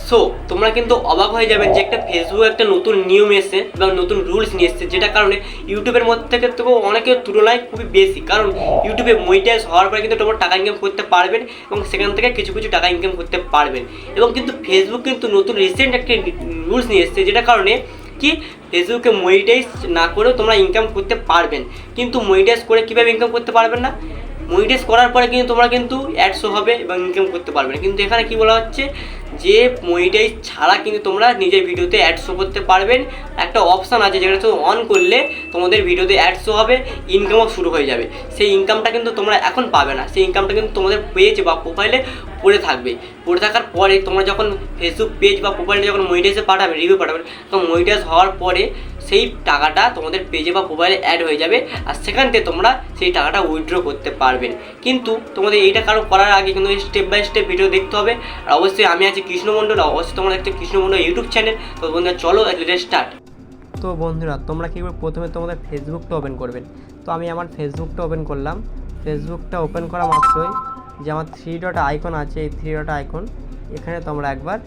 So তোমরা কিন্তু অবাক হয়ে যাবেন যে একটা ফেসবুক একটা নতুন নিয়ম এসেছে এবং নতুন রুলস নিয়ে এসেছে, যেটা কারণে ইউটিউবের মধ্যে থেকে তো অনেকের তুলনায় খুবই বেশি। কারণ ইউটিউবে মনিটাইজ হওয়ার পরে কিন্তু তোমরা টাকা ইনকাম করতে পারবেন এবং সেখান থেকে কিছু কিছু টাকা ইনকাম করতে পারবেন। এবং কিন্তু ফেসবুক কিন্তু নতুন রিসেন্ট একটা রুলস নিয়ে এসেছে, যেটা কারণে কি ফেসবুকে মনিটাইজ না করেও তোমরা ইনকাম করতে পারবেন। কিন্তু মনিটাইজ করে কীভাবে ইনকাম করতে পারবেন না, মনিটাইজ করার পরে কিন্তু তোমরা কিন্তু অ্যাড শো হবে এবং ইনকাম করতে পারবে। কিন্তু এখানে কি বলা হচ্ছে যে মনিটাইজ ছাড়া কিন্তু তোমরা নিজের ভিডিওতে অ্যাড শো করতে পারবেন। একটা অপশান আছে যেটা তো অন করলে তোমাদের ভিডিওতে অ্যাড শো হবে, ইনকামও শুরু হয়ে যাবে। সেই ইনকামটা কিন্তু তোমরা এখন পাবে না, সেই ইনকামটা কিন্তু তোমাদের পেজ বা প্রোফাইলে পড়ে থাকবে। পড়ে থাকার পরে তোমরা যখন ফেসবুক পেজ বা প্রোফাইলে যখন মনিটাইজে পাঠাবে, রিভিউ পাঠাবে, তখন মনিটাইজ হওয়ার পরে সেই টাকাটা তোমাদের পেজে বা মোবাইলে অ্যাড হয়ে যাবে, আর সেখান থেকে তোমরা সেই টাকাটা উইথড্র করতে পারবেন। কিন্তু তোমাদের এইটা কারো করার আগে কিন্তু স্টেপ বাই স্টেপ ভিডিও দেখতে হবে। আর অবশ্যই আমি আছি কৃষ্ণ মণ্ডল, অবশ্যই তোমরা দেখতে কৃষ্ণ মণ্ডল ইউটিউব চ্যানেল। তো বন্ধুরা চলো স্টার্ট। তো বন্ধুরা তোমরা কী করে প্রথমে তোমাদের ফেসবুকটা ওপেন করবেন। তো আমি আমার ফেসবুকটা ওপেন করলাম। ফেসবুকটা ওপেন করা মাত্রই যে আমার 3 ডট আইকন আছে, এই 3 ডট আইকন এখানে তোমরা একবার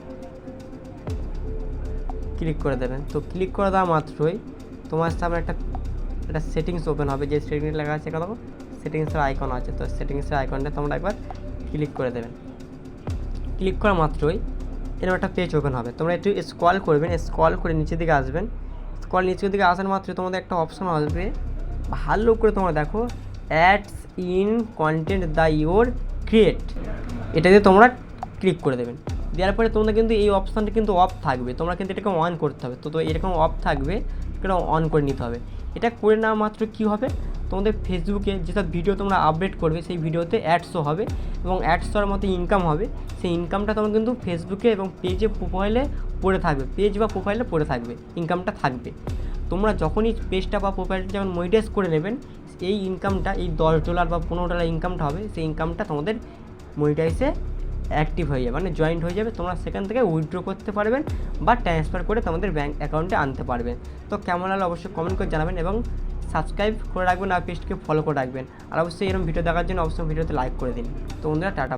ক্লিক করে দেবেন। তো ক্লিক করে দেওয়া মাত্রই তোমার সামনে একটা সেটিংস ওপেন হবে, যে সেটিংস লেখা আছে এখানে সেটিংসের আইকন আছে। তো সেটিংসের আইকনটা তোমরা একবার ক্লিক করে দেবেন। ক্লিক করা মাত্রই এরকম একটা পেজ ওপেন হবে। তোমরা একটু স্ক্রল করবেন, স্ক্রল করে নিচের দিকে আসবেন। স্ক্রল নিচের দিকে আসার মাত্রই তোমাদের একটা অপশন আসবে, ভালো করে তোমরা দেখো, ads in content the your create, এটাতে তোমরা ক্লিক করে দেবেন। দেওয়ার পরে তোমাদের কিন্তু এই অপশানটা কিন্তু অফ থাকবে, তোমরা কিন্তু এটাকে অন করতে হবে। তো এরকম অফ থাকবে, এটা অন করে নিতে হবে। এটা করে নেওয়া মাত্র কী হবে, তোমাদের ফেসবুকে যেসব ভিডিও তোমরা আপডেট করবে সেই ভিডিওতে অ্যাডসও হবে এবং অ্যাডসের মতো ইনকাম হবে। সেই ইনকামটা তোমার কিন্তু ফেসবুকে এবং পেজে প্রোফাইলে পড়ে থাকবে, পেজ বা প্রোফাইলে পড়ে থাকবে, ইনকামটা থাকবে। তোমরা যখনই পেজটা বা প্রোফাইলটা যখন মনিটাইজ করে নেবেন, এই ইনকামটা, এই $10 বা $15 ইনকামটা হবে, সেই ইনকামটা তোমাদের মনিটাইজে অ্যাক্টিভ হয়ে যাবে, মানে জয়েন্ট হয়ে যাবে। তোমরা সেখান থেকে উইথড্র করতে পারবেন বা ট্রান্সফার করে তোমাদের ব্যাঙ্ক অ্যাকাউন্টে আনতে পারবেন। তো কেমন লাগলো অবশ্যই কমেন্ট করে জানাবেন এবং সাবস্ক্রাইব করে রাখবেন আর পেজটিকে ফলো করে রাখবেন। আর অবশ্যই এরকম ভিডিও দেখার জন্য অবশ্যই ভিডিওতে লাইক করে দিন। তো বন্ধুরা টাটা।